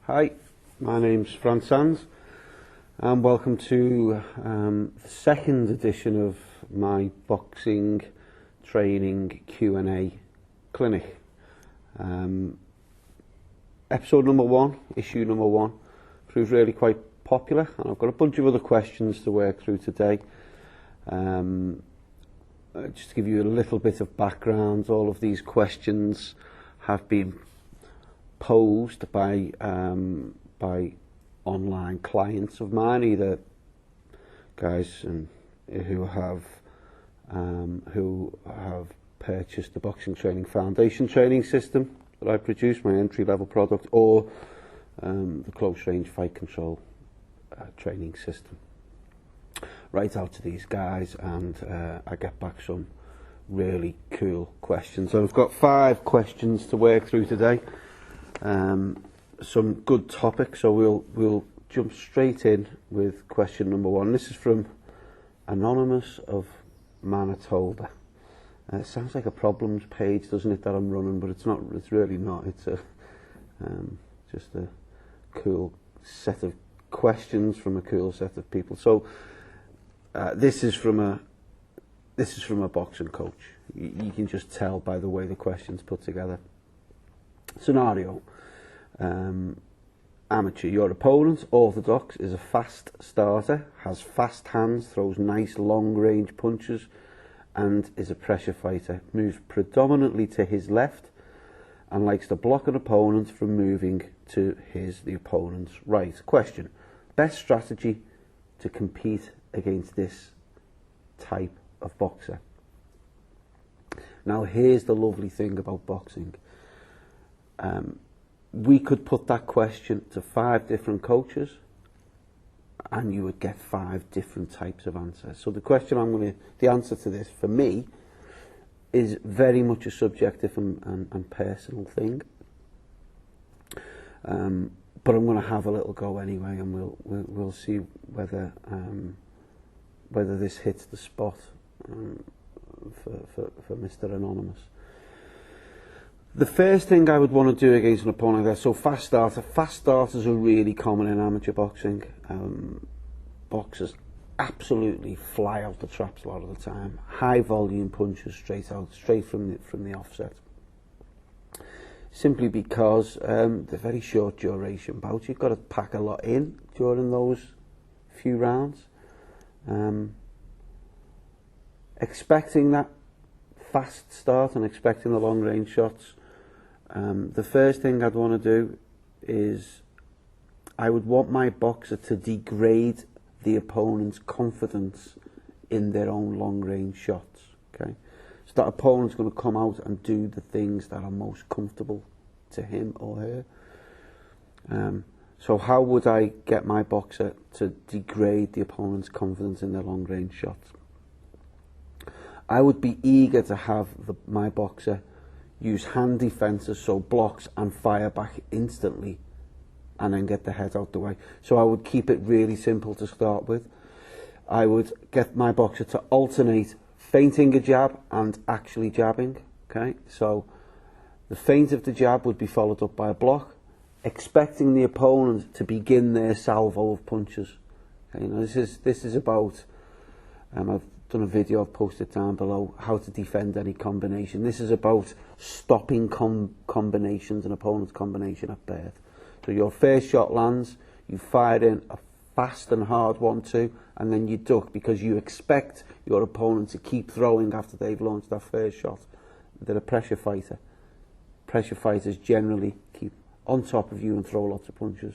Hi, my name's Fran and welcome to the second edition of my boxing training Q&A clinic. Episode number one, issue number one, proved really quite popular, and I've got a bunch of other questions to work through today. Just to give you a little bit of background, all of these questions have been posed by online clients of mine, either guys who have purchased the Boxing Training Foundation training system that I produce, my entry-level product, or the close range fight control training system. Right out to these guys, and I get back some really cool questions. So I've got 5 questions to work through today. Some good topics, so we'll jump straight in with question number 1. This is from Anonymous of Manitoba. It sounds like a problems page, doesn't it, that I'm running, but it's not. It's really not. It's just a cool set of questions from a cool set of people. So this is from a boxing coach. You can just tell by the way the question's put together. Scenario: amateur. Your opponent, orthodox, is a fast starter, has fast hands, throws nice long range punches, and is a pressure fighter. Moves predominantly to his left and likes to block an opponent from moving to the opponent's right. Question: best strategy to compete against this type of boxer? Now, here's the lovely thing about boxing. We could put that question to 5 different coaches and you would get 5 different types of answers. So the answer to this for me is very much a subjective and personal thing. But I'm going to have a little go anyway, and we'll see whether this hits the spot for Mr. Anonymous. The first thing I would want to do against an opponent there, so fast starters are really common in amateur boxing. Boxers absolutely fly out the traps a lot of the time. High volume punches straight from the offset. Simply because they're very short duration bouts. You've got to pack a lot in during those few rounds. Expecting that fast start and expecting the long range shots, the first thing I'd want to do is I would want my boxer to degrade the opponent's confidence in their own long range shots. Okay, so that opponent's going to come out and do the things that are most comfortable to him or her. So how would I get my boxer to degrade the opponent's confidence in their long range shots? I would be eager to have my boxer use hand defences, so blocks and fire back instantly, and then get the head out the way. So I would keep it really simple to start with. I would get my boxer to alternate feinting a jab and actually jabbing. Okay, so the feint of the jab would be followed up by a block, expecting the opponent to begin their salvo of punches. Okay, now this is about. I've done a video, I've posted down below, how to defend any combination. This is about stopping combinations, an opponent's combination at birth. So your first shot lands, you fire in a fast and hard 1-2, and then you duck because you expect your opponent to keep throwing after they've launched that first shot. They're a pressure fighter. Pressure fighters generally keep on top of you and throw lots of punches.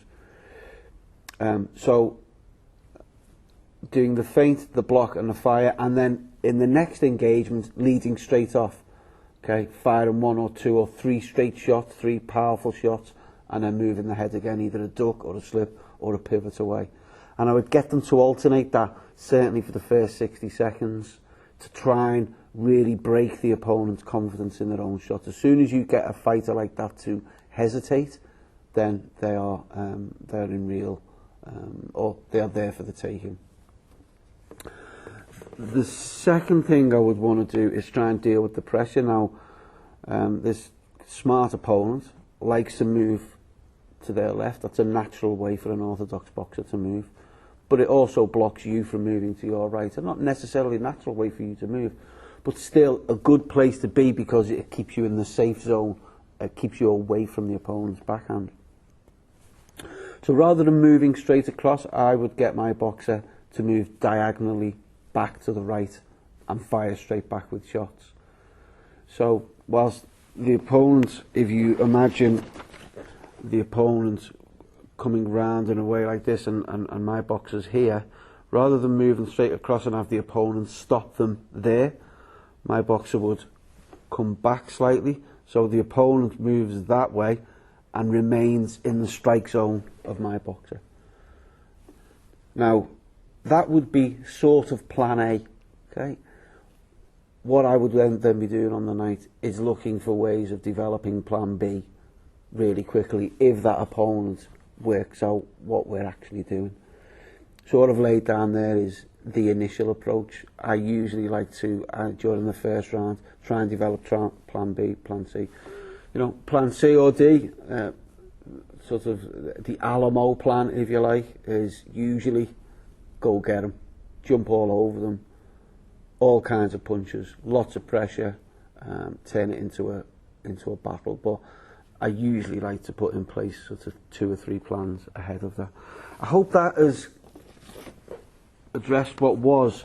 So doing the feint, the block and the fire, and then in the next engagement leading straight off. Okay, firing 1 or 2 or 3 straight shots, 3 powerful shots, and then moving the head again, either a duck or a slip or a pivot away. And I would get them to alternate that, certainly for the first 60 seconds, to try and really break the opponent's confidence in their own shot. As soon as you get a fighter like that to hesitate, then they're in real, or they are there for the taking. The second thing I would want to do is try and deal with the pressure. Now, this smart opponent likes to move to their left. That's a natural way for an orthodox boxer to move. But it also blocks you from moving to your right. And not necessarily a natural way for you to move, but still a good place to be because it keeps you in the safe zone. It keeps you away from the opponent's backhand. So rather than moving straight across, I would get my boxer to move diagonally back to the right and fire straight back with shots. So whilst the opponent, if you imagine the opponent coming round in a way like this and my boxer's here, rather than moving straight across and have the opponent stop them there, my boxer would come back slightly so the opponent moves that way and remains in the strike zone of my boxer. Now, that would be sort of plan A, okay? What I would then be doing on the night is looking for ways of developing plan B really quickly if that opponent works out what we're actually doing. So what I've laid down there is the initial approach. I usually like to, during the first round, try and develop plan B, plan C. You know, plan C or D, sort of the Alamo plan, if you like, is usually go get them, jump all over them, all kinds of punches, lots of pressure, turn it into a battle. But I usually like to put in place sort of 2 or 3 plans ahead of that. I hope that has addressed what was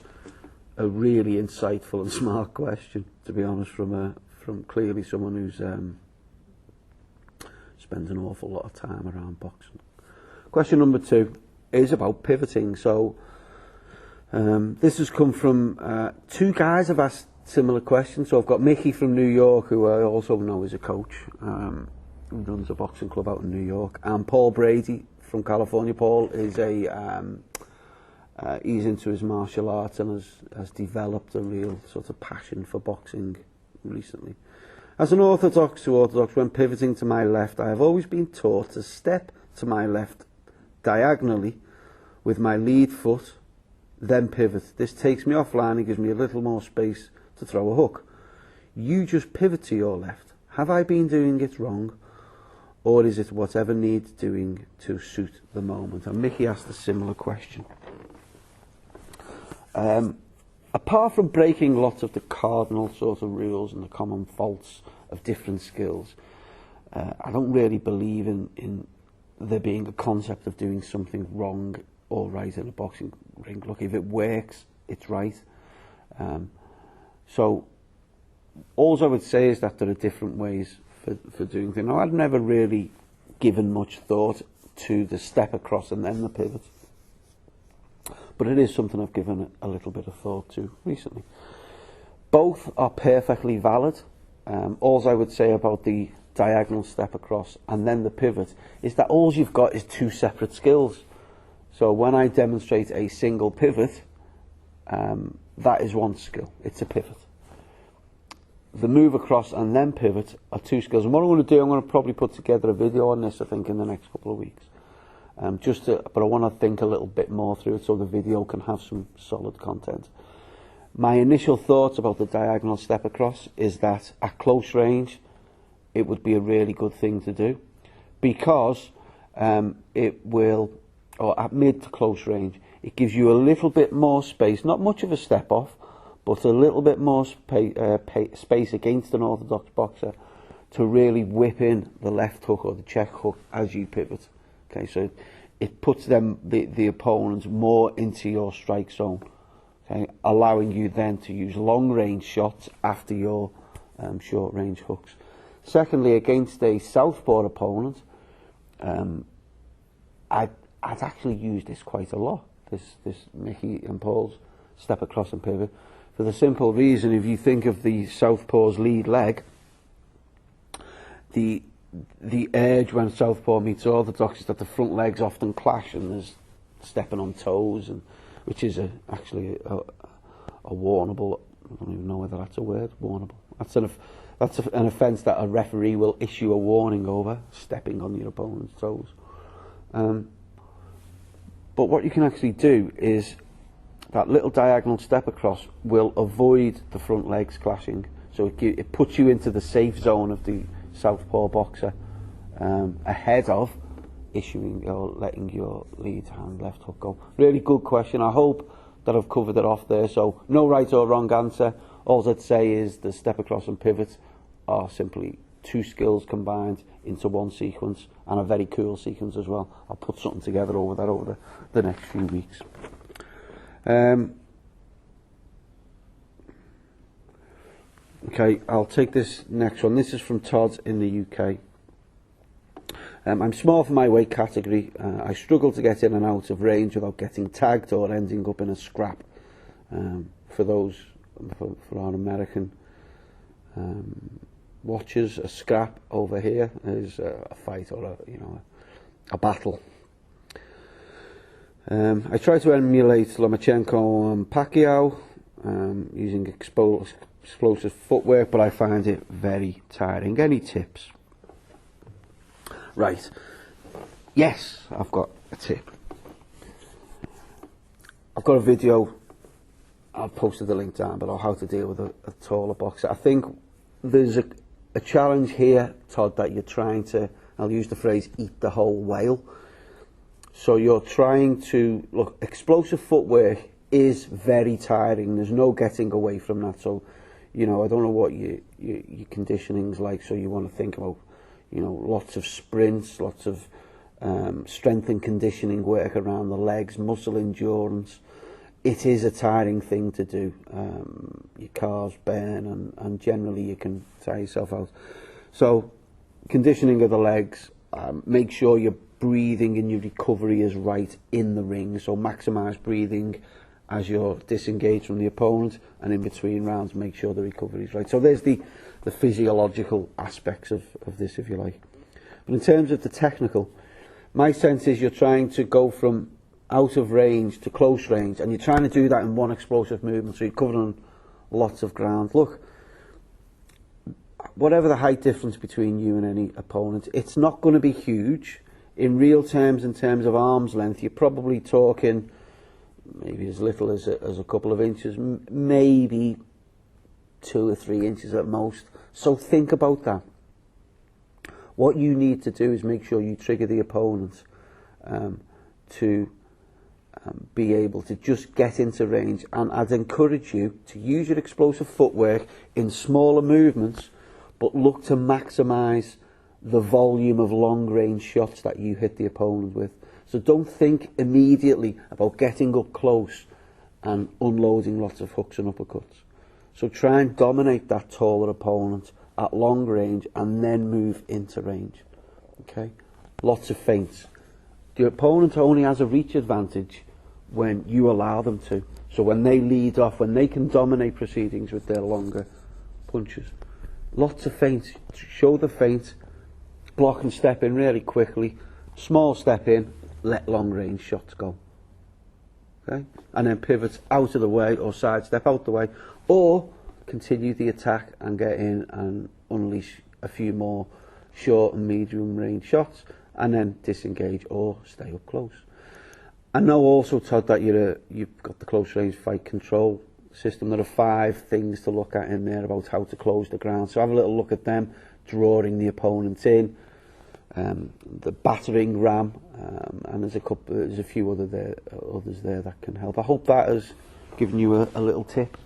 a really insightful and smart question, to be honest, from clearly someone who's spends an awful lot of time around boxing. Question number 2 is about pivoting. So this has come from 2 guys have asked similar questions. So I've got Mickey from New York, who I also know is a coach, who runs a boxing club out in New York, and Paul Brady from California. Paul is he's into his martial arts and has developed a real sort of passion for boxing recently. As an orthodox to orthodox, when pivoting to my left, I have always been taught to step to my left diagonally with my lead foot, then pivot. This takes me offline and gives me a little more space to throw a hook. You just pivot to your left. Have I been doing it wrong, or is it whatever needs doing to suit the moment? And Mickey asked a similar question. Apart from breaking lots of the cardinal sort of rules and the common faults of different skills, I don't really believe in there being a concept of doing something wrong or right in a boxing ring. Look, if it works, it's right. So all I would say is that there are different ways for doing things. Now, I've never really given much thought to the step across and then the pivot, but it is something I've given a little bit of thought to recently. Both are perfectly valid. All I would say about the diagonal step across and then the pivot is that all you've got is 2 separate skills. So when I demonstrate a single pivot, that is one skill. It's a pivot. The move across and then pivot are 2 skills. And what I'm going to do, I'm going to probably put together a video on this, I think, in the next couple of weeks. But I want to think a little bit more through it so the video can have some solid content. My initial thoughts about the diagonal step across is that at close range, it would be a really good thing to do, because it will, or at mid to close range, it gives you a little bit more space, not much of a step off, but a little bit more space against an orthodox boxer to really whip in the left hook or the check hook as you pivot. Okay, so it puts the opponents more into your strike zone, okay, allowing you then to use long range shots after your short range hooks. Secondly, against a southpaw opponent, I'd actually use this quite a lot. This Mickey and Paul's step across and pivot, for the simple reason, if you think of the southpaw's lead leg, the urge when southpaw meets orthodox is that the front legs often clash and there's stepping on toes, and which is actually a warnable. I don't even know whether that's a word. Warnable. That's an offence that a referee will issue a warning over, stepping on your opponent's toes. But what you can actually do is that little diagonal step across will avoid the front legs clashing, so it puts you into the safe zone of the southpaw boxer, ahead of issuing or letting your lead hand left hook go? Really good question. I hope that I've covered it off there. So no right or wrong answer. All I'd say is the step across and pivot are simply two skills combined into one sequence, and a very cool sequence as well. I'll put something together over the next few weeks. Okay, I'll take this next one. This is from Todd in the UK. I'm small for my weight category. I struggle to get in and out of range without getting tagged or ending up in a scrap. For our American watchers, a scrap over here is a fight or a battle. I try to emulate Lomachenko and Pacquiao using explosive footwork, but I find it very tiring. Any tips? Right. Yes, I've got a tip. I've got a video. I've posted the link down below, how to deal with a taller boxer. I think there's a challenge here, Todd, that you're trying to, I'll use the phrase, eat the whole whale. So you're trying to, look, explosive footwork is very tiring. There's no getting away from that. So, I don't know what your conditioning's like, so you want to think about, lots of sprints, lots of strength and conditioning work around the legs, muscle endurance. It is a tiring thing to do. Your calves burn, and generally you can tire yourself out. So conditioning of the legs, make sure your breathing and your recovery is right in the ring. So maximise breathing as you're disengaged from the opponent, and in between rounds make sure the recovery is right. So there's the physiological aspects of this, if you like. But in terms of the technical, my sense is you're trying to go from out of range to close range, and you're trying to do that in one explosive movement, so you're covering lots of ground. Look, whatever the height difference between you and any opponent, it's not going to be huge. In real terms, in terms of arm's length, you're probably talking maybe as little as a couple of inches, maybe 2 or 3 inches at most. So think about that. What you need to do is make sure you trigger the opponent to be able to just get into range, and I'd encourage you to use your explosive footwork in smaller movements, but look to maximise the volume of long range shots that you hit the opponent with. So don't think immediately about getting up close and unloading lots of hooks and uppercuts. So try and dominate that taller opponent at long range and then move into range. Okay? Lots of feints. The opponent only has a reach advantage when you allow them to. So when they lead off, when they can dominate proceedings with their longer punches. Lots of feints. Show the feint, block and step in really quickly, small step in, let long range shots go. Okay? And then pivot out of the way or side step out the way, or continue the attack and get in and unleash a few more short and medium range shots, and then disengage or stay up close. I know also, Todd, that you've got the close range fight control system. There are 5 things to look at in there about how to close the ground. So have a little look at them, drawing the opponent in, the battering ram, and there's a few others there that can help. I hope that has given you a little tip.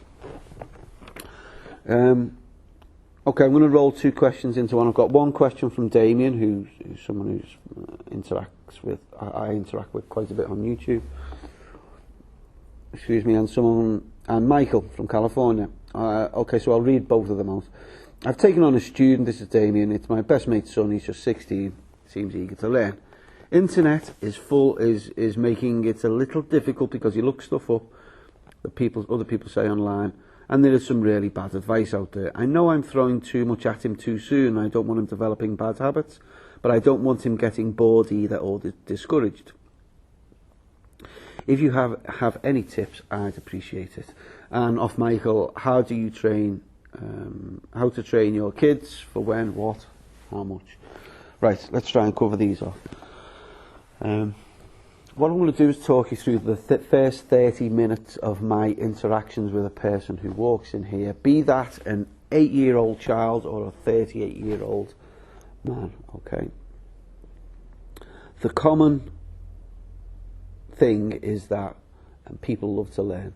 Okay, I'm going to roll 2 questions into one. I've got one question from Damien, who's someone I interact with quite a bit on YouTube. Excuse me, and Michael from California. Okay, so I'll read both of them out. I've taken on a student. This is Damien. It's my best mate's son. He's just 16. Seems eager to learn. Internet is making it a little difficult because he looks stuff up that other people say online. And there is some really bad advice out there. I know I'm throwing too much at him too soon. I don't want him developing bad habits, but I don't want him getting bored either or discouraged. If you have any tips, I'd appreciate it. And off Michael, how do you train? How to train your kids for when, what, how much? Right, let's try and cover these off. What I'm going to do is talk you through the first 30 minutes of my interactions with a person who walks in here, be that an 8-year-old child or a 38-year-old man, okay? The common thing is that people love to learn.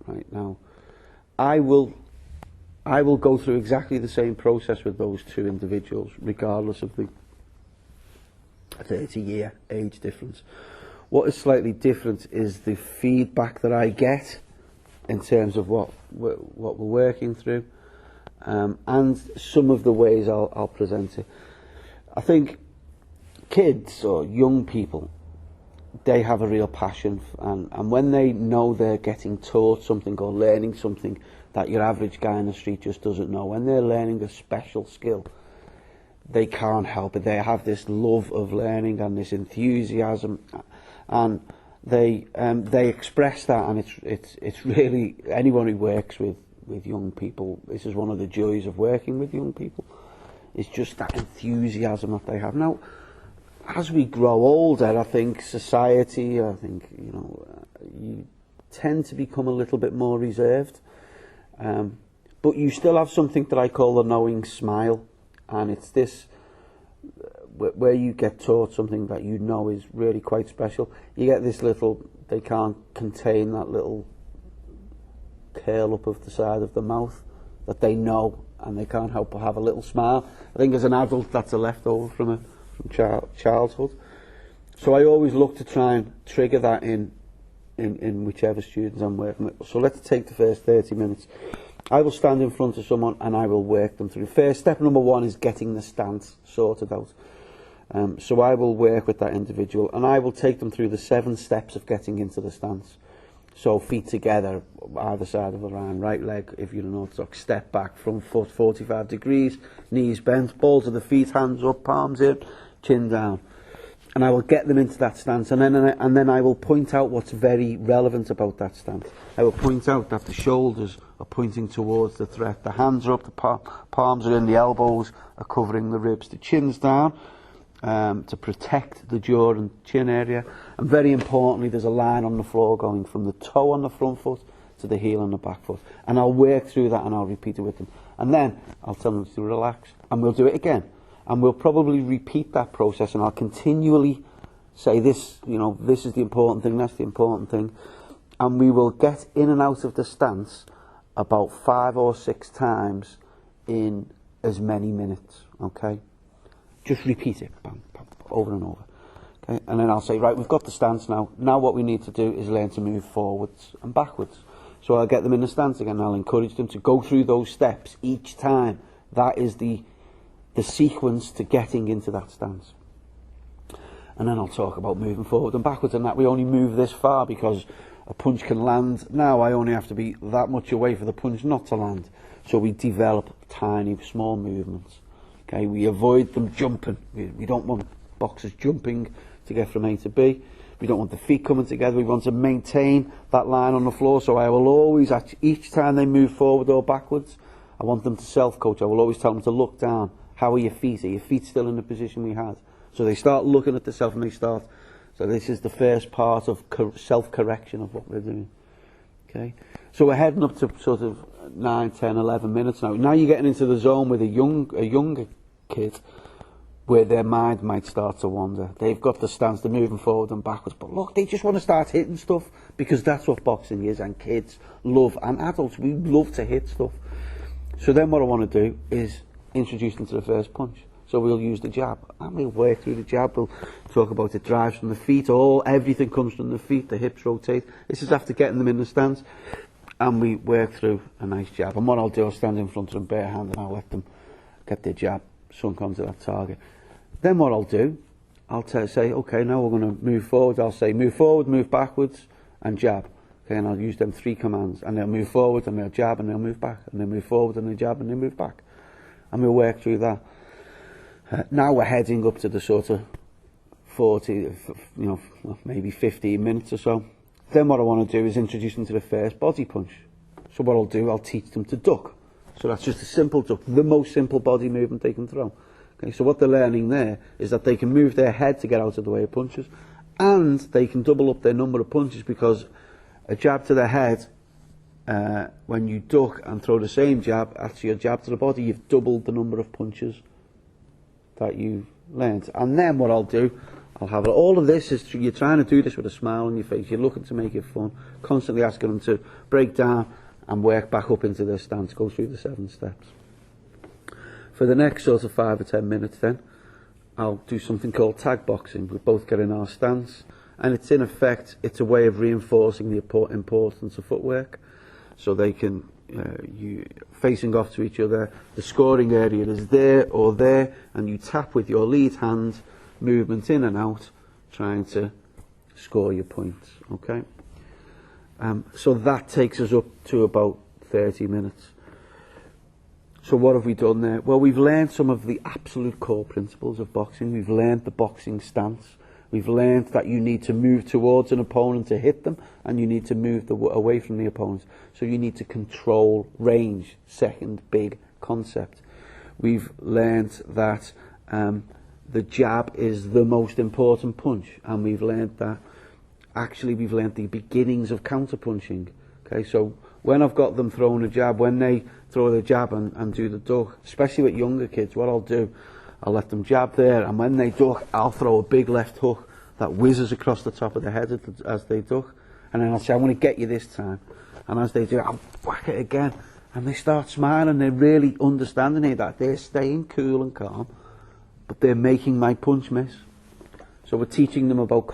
Right now, I will go through exactly the same process with those two individuals, regardless of the 30-year age difference. What is slightly different is the feedback that I get in terms of what we're working through, and some of the ways I'll present it. I think kids or young people, they have a real passion, and when they know they're getting taught something or learning something that your average guy in the street just doesn't know, when they're learning a special skill, they can't help it. They have this love of learning and this enthusiasm, and they express that, and it's really, anyone who works with young people, this is one of the joys of working with young people, it's just that enthusiasm that they have. Now, as we grow older, I think society, you tend to become a little bit more reserved, but you still have something that I call the knowing smile, and it's this, where you get taught something that you know is really quite special. You get this little, they can't contain that little curl up of the side of the mouth that they know, and they can't help but have a little smile. I think as an adult, that's a leftover from childhood. So I always look to try and trigger that in whichever students I'm working with. So let's take the first 30 minutes. I will stand in front of someone and I will work them through. First, step number one is getting the stance sorted out. So I will work with that individual and I will take them through the 7 steps of getting into the stance. So feet together, either side of the line, right leg, if you're an orthodox, step back, front foot 45 degrees, knees bent, balls of the feet, hands up, palms in, chin down. And I will get them into that stance, and then I will point out what's very relevant about that stance. I will point out that the shoulders are pointing towards the threat, the hands are up, the palms are in, the elbows are covering the ribs, the chin's down, to protect the jaw and chin area, and very importantly there's a line on the floor going from the toe on the front foot to the heel on the back foot, and I'll work through that and I'll repeat it with them, and then I'll tell them to relax, and we'll do it again, and we'll probably repeat that process, and I'll continually say this, this is the important thing, that's the important thing, and we will get in and out of the stance about 5 or 6 times in as many minutes. Okay, just repeat it, bang, bang, over and over. Okay, and then I'll say, right, we've got the stance now. Now what we need to do is learn to move forwards and backwards. So I'll get them in the stance again. I'll encourage them to go through those steps each time. That is the sequence to getting into that stance. And then I'll talk about moving forward and backwards, and that we only move this far because a punch can land. Now I only have to be that much away for the punch not to land. So we develop tiny, small movements. Okay, we avoid them jumping. We don't want boxers jumping to get from A to B. We don't want the feet coming together. We want to maintain that line on the floor. So I will always, each time they move forward or backwards, I want them to self-coach. I will always tell them to look down. How are your feet? Are your feet still in the position we had? So they start looking at themselves and they start. So this is the first part of self-correction of what we're doing. Okay, so we're heading up to sort of 9, 10, 11 minutes now. Now you're getting into the zone with a younger kid where their mind might start to wander. They've got the stance, they're moving forward and backwards, but look, they just want to start hitting stuff because that's what boxing is, and kids love, and adults, we love to hit stuff. So then what I want to do is introduce them to the first punch. So we'll use the jab, and we'll work through the jab. We'll talk about it drives from the feet, everything comes from the feet, the hips rotate. This is after getting them in the stance, and we work through a nice jab. And what I'll do, I'll stand in front of them bare hand and I'll let them get their jab sunk onto that target. Then what I'll do, I'll say, okay, now we're going to move forward. I'll say move forward, move backwards, and jab. Okay, and I'll use them 3 commands, and they'll move forward and they'll jab and they'll move back, and they'll move forward and they'll jab and they'll move back, and we'll work through that. Now we're heading up to the sort of 40, maybe 15 minutes or so. Then what I want to do is introduce them to the first body punch. So what I'll do, I'll teach them to duck. So that's just a simple duck, the most simple body movement they can throw. Okay, so what they're learning there is that they can move their head to get out of the way of punches, and they can double up their number of punches, because a jab to the head, when you duck and throw the same jab, actually a jab to the body, you've doubled the number of punches that you've learned. And then what I'll do, I'll have it. All of this is, you're trying to do this with a smile on your face. You're looking to make it fun. Constantly asking them to break down and work back up into their stance. Go through the 7 steps. For the next sort of 5 or 10 minutes then, I'll do something called tag boxing. We both get in our stance. And it's in effect, it's a way of reinforcing the importance of footwork. So they can, you facing off to each other, the scoring area is there or there, and you tap with your lead hand, movement in and out, trying to score your points, okay? So that takes us up to about 30 minutes. So what have we done there? Well, we've learned some of the absolute core principles of boxing. We've learned the boxing stance. We've learned that you need to move towards an opponent to hit them, and you need to move away from the opponent. So you need to control range, second big concept. We've learned that the jab is the most important punch, and we've learned that actually we've learned the beginnings of counter-punching. Okay, so when I've got them throwing a jab, when they throw the jab and do the duck, especially with younger kids, what I'll do, I'll let them jab there, and when they duck, I'll throw a big left hook that whizzes across the top of the head as they duck, and then I'll say, I'm going to get you this time, and as they do, I'll whack it again, and they start smiling. They're really understanding it, that they're staying cool and calm, but they're making my punch miss. So we're teaching them about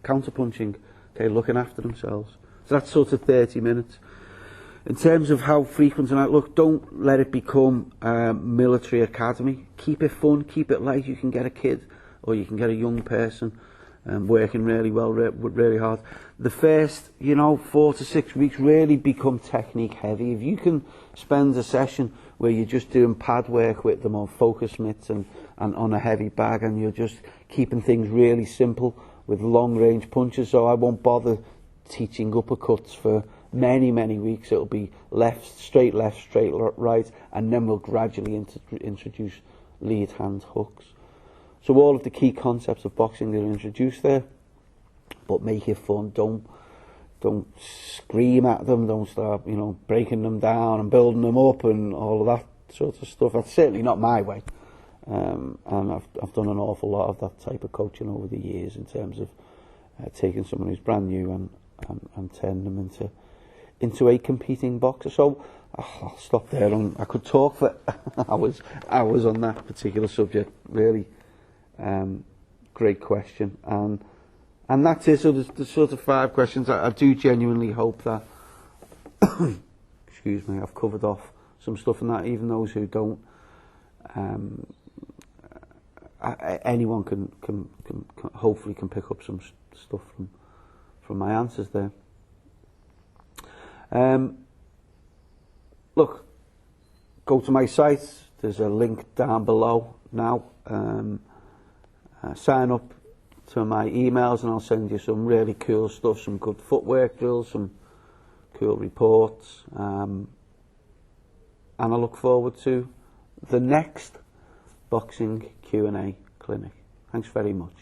counter-punching, okay, looking after themselves. So that's sort of 30 minutes. In terms of how frequent and look, don't let it become a military academy. Keep it fun, keep it light. You can get a kid or you can get a young person working really well, really hard. The first, 4 to 6 weeks really become technique heavy. If you can spend a session where you're just doing pad work with them on focus mitts and on a heavy bag, and you're just keeping things really simple with long range punches, so I won't bother teaching uppercuts for many weeks. It'll be straight left, straight right, and then we'll gradually introduce lead hand hooks. So all of the key concepts of boxing are introduced there, but make it fun. Don't scream at them. Don't start, breaking them down and building them up and all of that sort of stuff. That's certainly not my way. And I've done an awful lot of that type of coaching over the years in terms of taking someone who's brand new and turning them into a competing boxer. So I'll stop there. I could talk for hours on that particular subject. Really great question, and that's it. So there's sort of 5 questions. I do genuinely hope that excuse me, I've covered off some stuff in that. Even those who don't, anyone can hopefully can pick up some stuff from my answers there. Look, go to my site. There's a link down below now. Sign up to my emails and I'll send you some really cool stuff, some good footwork drills, some cool reports, and I look forward to the next boxing Q&A clinic. Thanks very much.